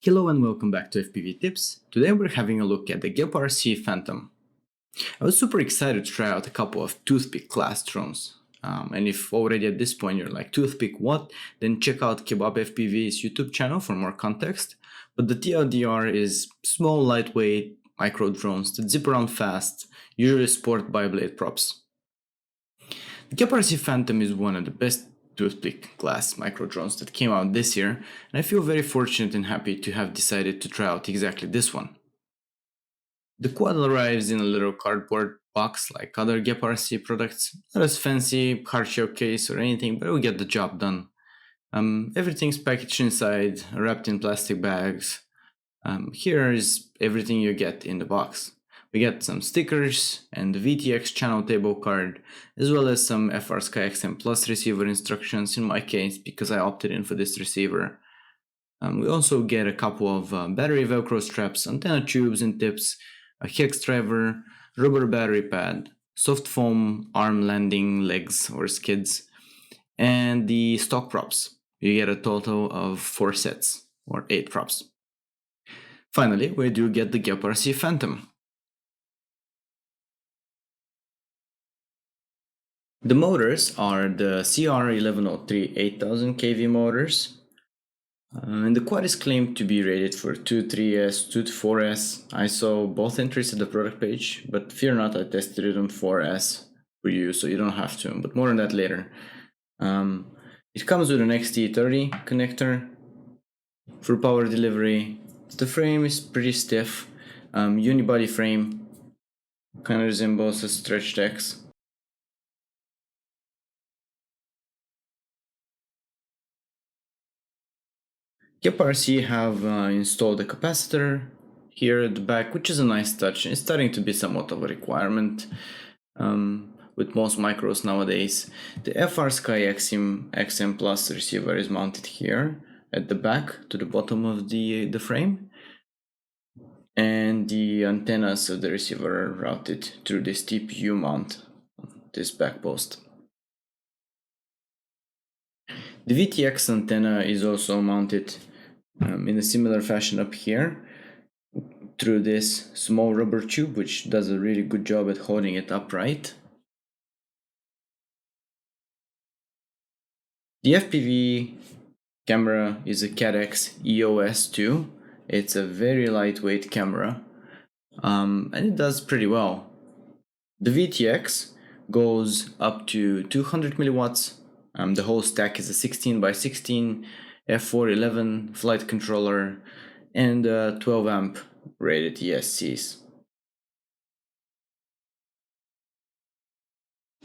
Hello and welcome back to FPV Tips. Today we're having a look at the GEPRC Phantom. I was super excited to try out a couple of toothpick class drones. And if already at this point you're like, toothpick what? Then check out Kebab FPV's YouTube channel for more context. But the TLDR is small, lightweight micro drones that zip around fast, usually sport bi-blade props. The GEPRC Phantom is one of the best toothpick class micro drones that came out this year, and I feel very fortunate and happy to have decided to try out exactly this one. The quad arrives in a little cardboard box like other GEPRC products, not as fancy, hard shell case or anything, but it will get the job done. Everything's packaged inside, wrapped in plastic bags. Here is everything you get in the box. We get some stickers and the VTX channel table card, as well as some FR Sky XM Plus receiver instructions in my case because I opted in for this receiver. We also get a couple of battery velcro straps, antenna tubes and tips, a hex driver, rubber battery pad, soft foam arm landing legs or skids, and the stock props. You get a total of 4 sets or 8 props. Finally, we do get the GEPRC Phantom. The motors are the CR1103 8000 kV motors, and the quad is claimed to be rated for 2.3S, 2.4S. I saw both entries at the product page, but fear not, I tested it on 4S for you, so you don't have to, but more on that later. It comes with an XT30 connector for power delivery. The frame is pretty stiff, unibody frame, kind of resembles a stretched X. GEPRC have installed a capacitor here at the back, which is a nice touch. It's starting to be somewhat of a requirement with most micros nowadays. The FR Sky XM Plus receiver is mounted here at the back to the bottom of the frame, and the antennas of the receiver are routed through this TPU mount, this back post. The VTX antenna is also mounted in a similar fashion up here through this small rubber tube, which does a really good job at holding it upright. The FPV camera is a CAT-X EOS 2. It's a very lightweight camera, and it does pretty well. The VTX goes up to 200 milliwatts. The whole stack is a 16x16 F411 flight controller and 12 amp rated ESCs.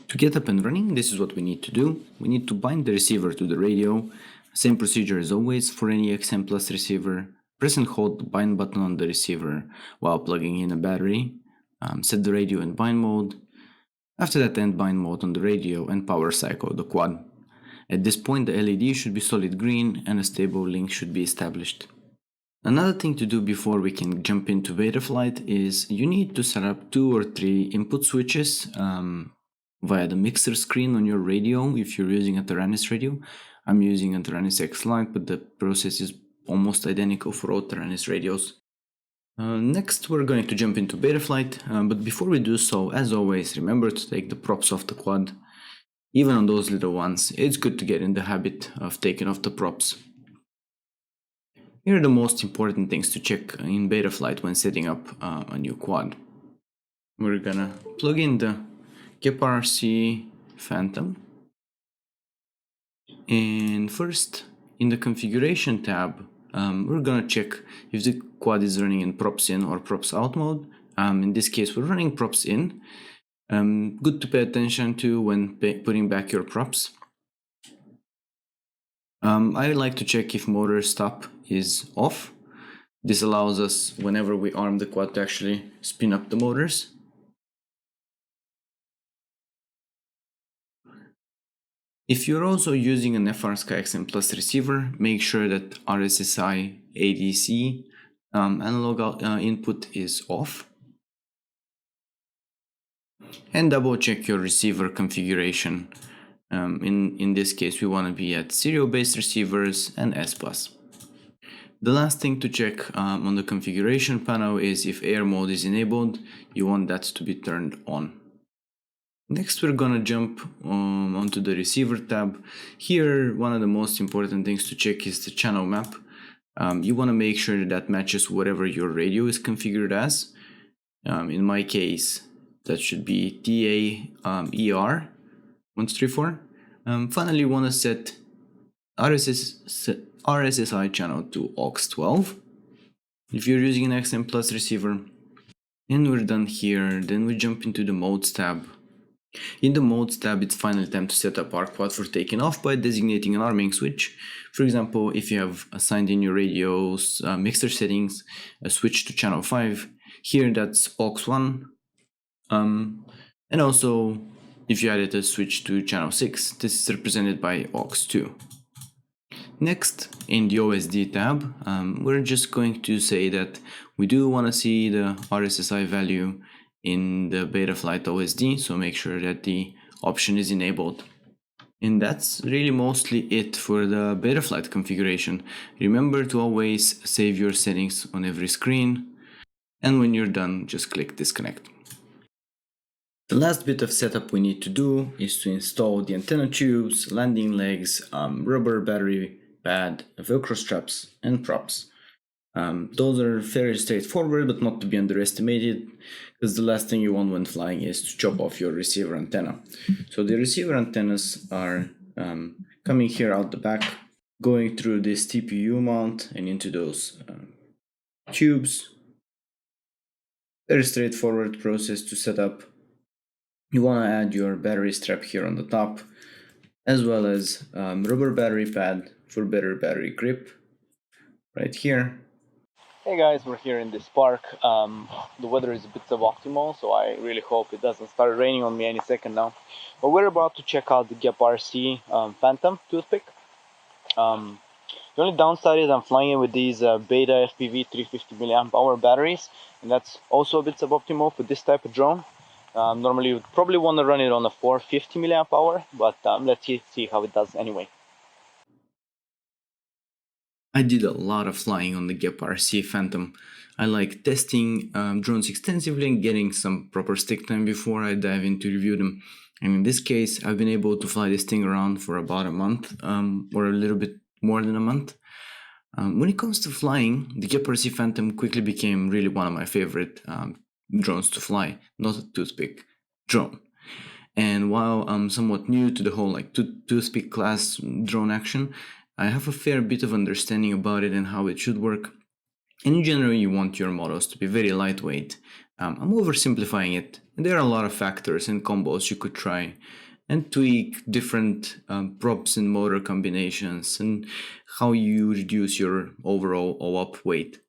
To get up and running, this is what we need to do. We need to bind the receiver to the radio. Same procedure as always for any XM Plus receiver. Press and hold the bind button on the receiver while plugging in a battery. Set the radio in bind mode. After that, end bind mode on the radio and power cycle the quad. At this point, the LED should be solid green and a stable link should be established. Another thing to do before we can jump into Betaflight is you need to set up 2 or 3 input switches via the mixer screen on your radio if you're using a Taranis radio. I'm using a Taranis X Lite, but the process is almost identical for all Taranis radios. Next, we're going to jump into Betaflight, but before we do so, as always, remember to take the props off the quad. Even on those little ones, it's good to get in the habit of taking off the props. Here are the most important things to check in Betaflight when setting up a new quad. We're gonna plug in the GEPRC Phantom. And first, in the configuration tab, we're gonna check if the quad is running in props in or props out mode. In this case, we're running props in. Good to pay attention to when putting back your props. I like to check if motor stop is off. This allows us, whenever we arm the quad, to actually spin up the motors. If you're also using an FR Sky XM Plus receiver, make sure that RSSI ADC analog input is off. And double check your receiver configuration. In this case, we want to be at serial based receivers and S+. The last thing to check on the configuration panel is if air mode is enabled, you want that to be turned on. Next, we're gonna jump onto the receiver tab. Here, one of the most important things to check is the channel map. You wanna make sure that matches whatever your radio is configured as. In my case, that should be TA ER134. Finally, you wanna set RSSI channel to aux12 if you're using an XM Plus receiver. And we're done here. Then we jump into the modes tab. In the modes tab, it's finally time to set up our quad for taking off by designating an arming switch. For example, if you have assigned in your radio's mixer settings a switch to channel 5, here that's aux1. And also, if you added a switch to channel 6, this is represented by aux2. Next, in the OSD tab, we're just going to say that we do want to see the RSSI value in the Betaflight OSD, so make sure that the option is enabled. And that's really mostly it for the Betaflight configuration. Remember to always save your settings on every screen, and when you're done, just click disconnect. The last bit of setup we need to do is to install the antenna tubes, landing legs, rubber battery pad, Velcro straps, and props. Those are fairly straightforward, but not to be underestimated, because the last thing you want when flying is to chop off your receiver antenna. So the receiver antennas are coming here out the back, going through this TPU mount and into those tubes. Very straightforward process to set up. You want to add your battery strap here on the top, as well as rubber battery pad for better battery grip right here. Hey guys, we're here in this park. The weather is a bit suboptimal, so I really hope it doesn't start raining on me any second now. But we're about to check out the GEPRC Phantom toothpick. The only downside is I'm flying it with these Beta FPV 350 mAh batteries, and that's also a bit suboptimal for this type of drone. Normally you would probably want to run it on a 450 mAh, but let's see how it does anyway. I did a lot of flying on the GEPRC Phantom. I like testing drones extensively and getting some proper stick time before I dive in to review them. And in this case, I've been able to fly this thing around for about a month, or a little bit more than a month. When it comes to flying, the GEPRC Phantom quickly became really one of my favorite drones to fly, not a toothpick drone. And while I'm somewhat new to the whole toothpick class drone action, I have a fair bit of understanding about it and how it should work. And in general, you want your models to be very lightweight. I'm oversimplifying it. There are a lot of factors and combos you could try and tweak different props and motor combinations and how you reduce your overall OOP weight.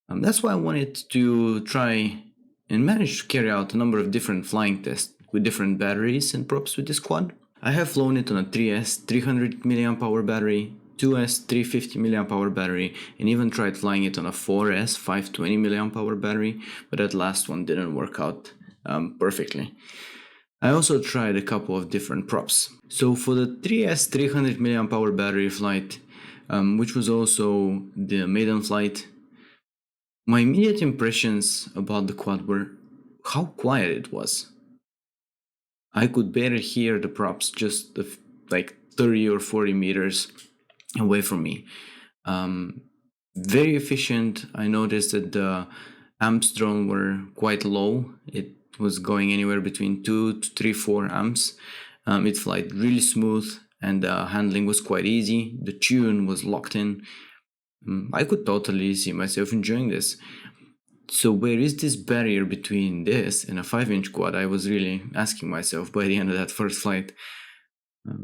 That's why I wanted to try and manage to carry out a number of different flying tests with different batteries and props with this quad. I have flown it on a 3S 300 mAh battery, 2S 350 mAh battery, and even tried flying it on a 4S 520 mAh battery, but that last one didn't work out perfectly. I also tried a couple of different props. So for the 3S 300 mAh battery flight, which was also the Maiden flight, my immediate impressions about the quad were how quiet it was. I could barely hear the props just like 30 or 40 meters away from me. Very efficient. I noticed that the amps drawn were quite low. It was going anywhere between 2 to 3, 4 amps. It flight really smooth, and the handling was quite easy. The tune was locked in. I could totally see myself enjoying this. So where is this barrier between this and a 5-inch quad? I was really asking myself by the end of that first flight.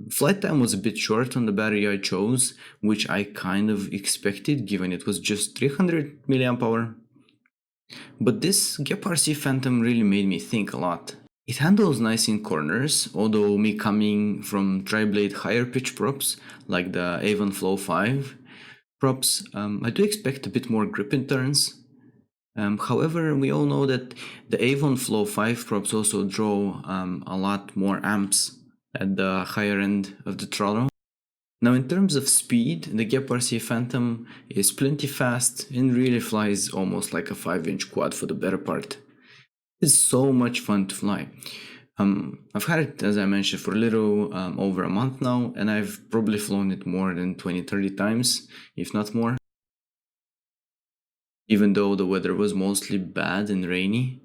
Flight time was a bit short on the battery I chose, which I kind of expected given it was just 300 mAh. But this GEPRC Phantom really made me think a lot. It handles nice in corners, although me coming from tri-blade higher pitch props like the Avon Flow 5 props, I do expect a bit more grip in turns. However, we all know that the Avon Flow 5 props also draw a lot more amps at the higher end of the throttle. Now, in terms of speed, the GEPRC Phantom is plenty fast and really flies almost like a 5-inch quad for the better part. It's so much fun to fly. I've had it, as I mentioned, for a little over a month now, and I've probably flown it more than 20-30 times, if not more. Even though the weather was mostly bad and rainy.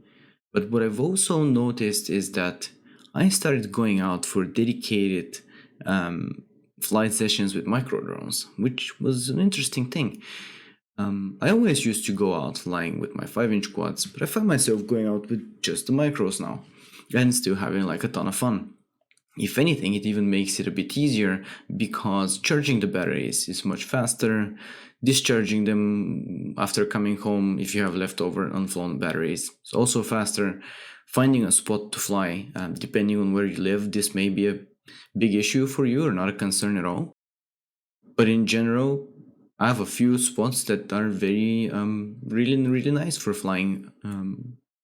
But what I've also noticed is that I started going out for dedicated flight sessions with micro drones, which was an interesting thing. I always used to go out flying with my 5-inch quads, but I find myself going out with just the micros now and still having like a ton of fun. If anything, it even makes it a bit easier because charging the batteries is much faster. Discharging them after coming home, if you have leftover unflown batteries, is also faster. Finding a spot to fly, depending on where you live, this may be a big issue for you or not a concern at all. But in general, I have a few spots that are very, really nice for flying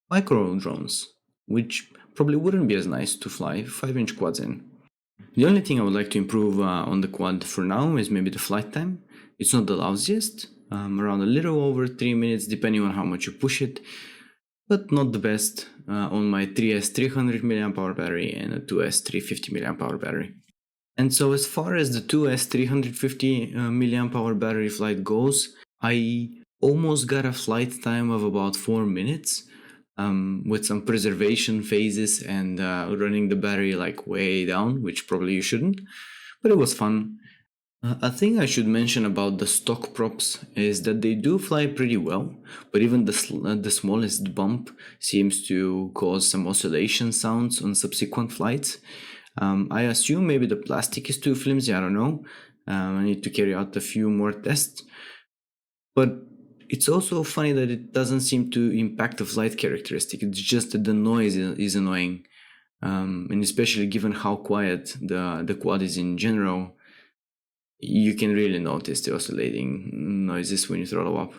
micro drones, which probably wouldn't be as nice to fly 5-inch quads in. The only thing I would like to improve on the quad for now is maybe the flight time. It's not the loudest, around a little over 3 minutes depending on how much you push it, but not the best on my 3S 300 mAh battery and a 2S 350 mAh battery. And so as far as the 2S 350 mAh battery flight goes, I almost got a flight time of about 4 minutes with some preservation phases and running the battery like way down, which probably you shouldn't, but it was fun. A thing I should mention about the stock props is that they do fly pretty well, but even the smallest bump seems to cause some oscillation sounds on subsequent flights. I assume maybe the plastic is too flimsy, I don't know. I need to carry out a few more tests. But it's also funny that it doesn't seem to impact the flight characteristic. It's just that the noise is annoying. And especially given how quiet the quad is in general, you can really notice the oscillating noises when you throttle up.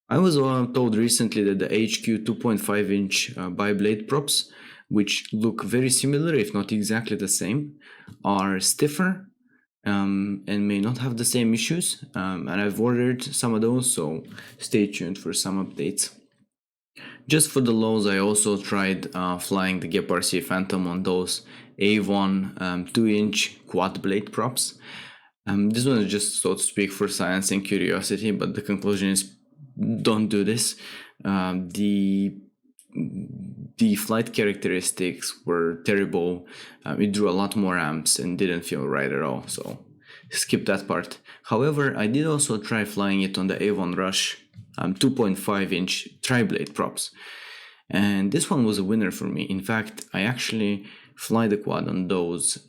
I was told recently that the HQ 2.5-inch bi-blade props, which look very similar if not exactly the same, are stiffer and may not have the same issues. And I've ordered some of those, so stay tuned for some updates. Just for the lows, I also tried flying the GEPRC Phantom on those Avon 2-inch quad blade props. This one is just, so to speak, for science and curiosity, but the conclusion is don't do this. The flight characteristics were terrible. It drew a lot more amps and didn't feel right at all, so skip that part. However, I did also try flying it on the Avon Rush 2.5-inch tri-blade props, and this one was a winner for me. In fact, I actually fly the quad on those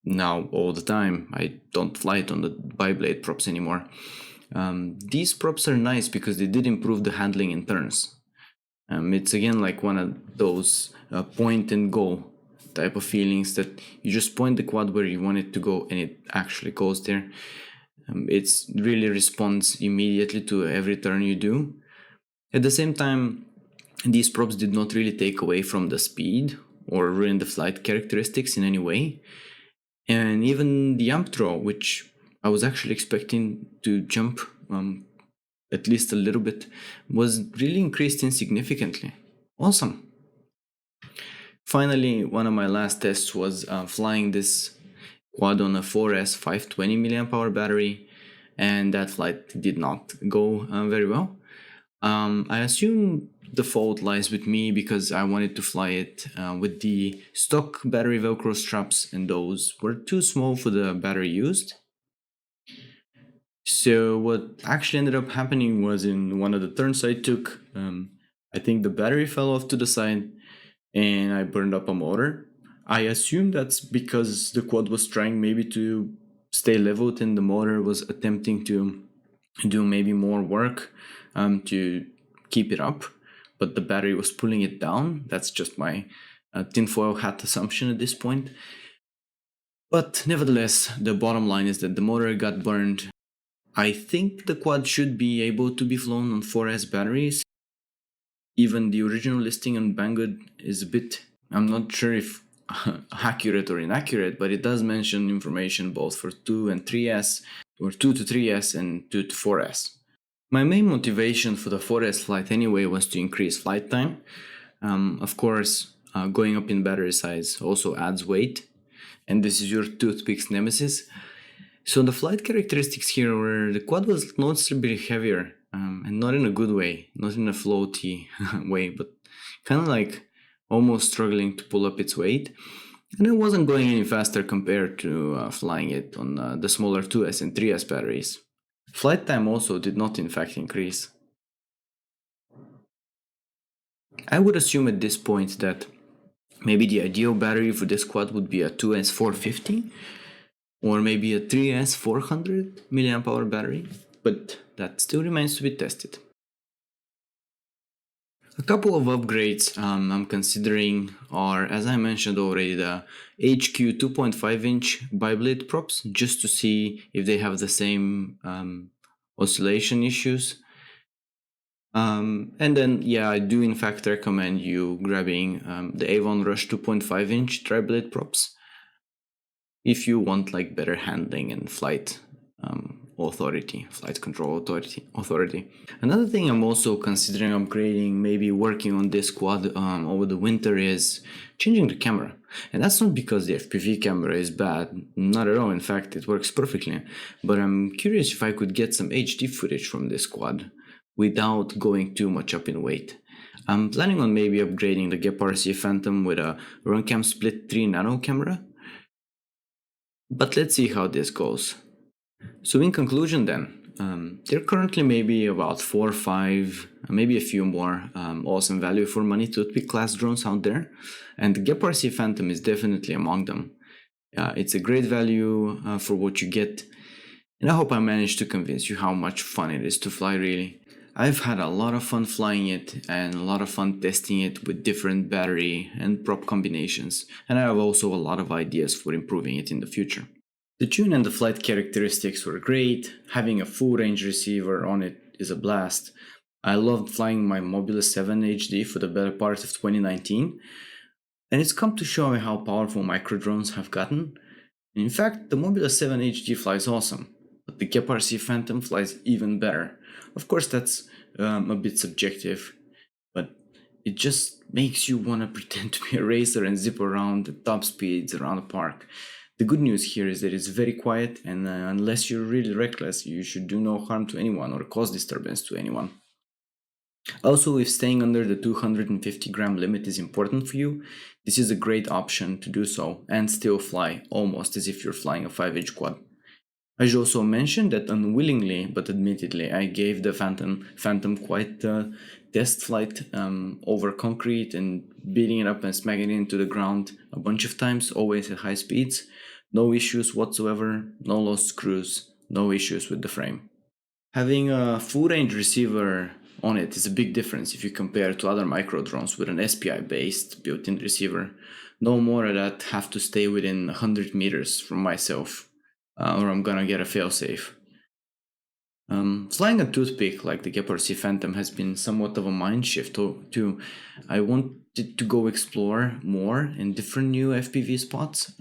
now all the time. I don't fly it on the bi-blade props anymore. These props are nice because they did improve the handling in turns. It's again like one of those point and go type of feelings that you just point the quad where you want it to go and it actually goes there. It really responds immediately to every turn you do. At the same time, these props did not really take away from the speed or ruin the flight characteristics in any way. And even the amp draw, which I was actually expecting to jump at least a little bit, was really increased insignificantly. Awesome. Finally, one of my last tests was flying this quad on a 4S 520 mAh battery, and that flight did not go very well. I assume the fault lies with me because I wanted to fly it with the stock battery Velcro straps, and those were too small for the battery used. So what actually ended up happening was in one of the turns I took, I think the battery fell off to the side and I burned up a motor. I assume that's because the quad was trying maybe to stay leveled and the motor was attempting to do maybe more work to keep it up, but the battery was pulling it down. That's just my tinfoil hat assumption at this point. But nevertheless, the bottom line is that the motor got burned. I think the quad should be able to be flown on 4S batteries. Even the original listing on Banggood is a bit, I'm not sure if accurate or inaccurate, but it does mention information both for 2 and 3S, or 2 to 3S and 2 to 4S. My main motivation for the 4S flight anyway was to increase flight time. Of course, going up in battery size also adds weight, and this is your toothpick's nemesis. So the flight characteristics here were the quad was noticeably heavier, and not in a good way, not in a floaty way, but kind of like almost struggling to pull up its weight. And it wasn't going any faster compared to flying it on the smaller 2S and 3S batteries. Flight time also did not in fact increase. I would assume at this point that maybe the ideal battery for this quad would be a 2S 450 or maybe a 3S 400 mAh battery, but that still remains to be tested. A couple of upgrades I'm considering are, as I mentioned already, the HQ 2.5-inch biblade props, just to see if they have the same oscillation issues. And then, yeah, I do in fact recommend you grabbing the Avon Rush 2.5-inch tri-blade props if you want like better handling and flight flight control authority. Another thing I'm also considering upgrading, maybe working on this quad over the winter, is changing the camera. And that's not because the FPV camera is bad, not at all, in fact it works perfectly, but I'm curious if I could get some HD footage from this quad without going too much up in weight. I'm planning on maybe upgrading the GEPRC Phantom with a Runcam Split 3 nano camera, but let's see how this goes. So in conclusion then, there are currently maybe about 4 or 5, maybe a few more awesome value for money toothpick class drones out there, and the GEPRC Phantom is definitely among them. It's a great value for what you get, and I hope I managed to convince you how much fun it is to fly really. I've had a lot of fun flying it and a lot of fun testing it with different battery and prop combinations, and I have also a lot of ideas for improving it in the future. The tune and the flight characteristics were great. Having a full range receiver on it is a blast. I loved flying my Mobile 7 HD for the better part of 2019, and it's come to show me how powerful micro drones have gotten. In fact, the Mobile 7 HD flies awesome, but the GEPRC Phantom flies even better. Of course, that's a bit subjective, but it just makes you want to pretend to be a racer and zip around at top speeds around the park. The good news here is that it's very quiet, and unless you're really reckless, you should do no harm to anyone or cause disturbance to anyone. Also, if staying under the 250 gram limit is important for you, this is a great option to do so and still fly almost as if you're flying a 5-inch quad. I should also mention that unwillingly, but admittedly, I gave the Phantom quite a test flight over concrete and beating it up and smacking it into the ground a bunch of times, always at high speeds. No issues whatsoever, no lost screws, no issues with the frame. Having a full range receiver on it is a big difference if you compare to other micro drones with an SPI based built-in receiver. No more of that have to stay within 100 meters from myself, or I'm gonna get a failsafe. Flying a toothpick like the GEPRC Phantom has been somewhat of a mind shift too. I wanted to go explore more in different new FPV spots.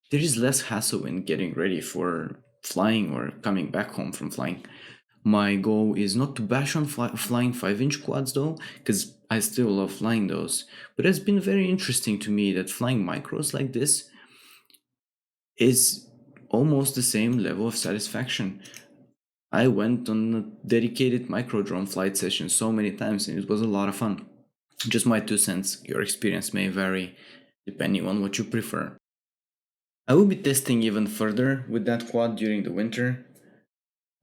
There is less hassle in getting ready for flying or coming back home from flying. My goal is not to bash on flying 5-inch quads though, because I still love flying those, but it's been very interesting to me that flying micros like this is almost the same level of satisfaction. I went on a dedicated micro drone flight session so many times and it was a lot of fun. Just my 2 cents, your experience may vary depending on what you prefer. I will be testing even further with that quad during the winter,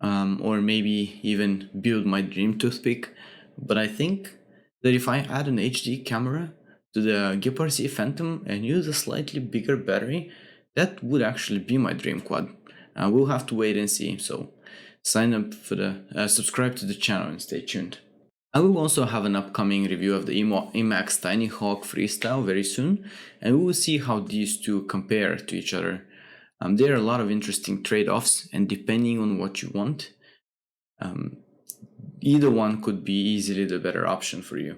or maybe even build my dream toothpick, but I think that if I add an HD camera to the GEPRC Phantom and use a slightly bigger battery, that would actually be my dream quad. We'll have to wait and see, so sign up for subscribe to the channel and stay tuned. I will also have an upcoming review of the Emax Tiny Hawk Freestyle very soon, and we will see how these two compare to each other. There are a lot of interesting trade-offs, and depending on what you want, either one could be easily the better option for you.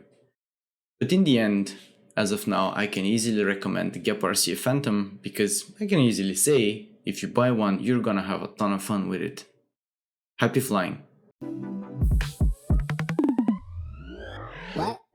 But in the end, as of now, I can easily recommend the GEPRC Phantom because I can easily say, if you buy one, you're gonna have a ton of fun with it. Happy flying! What?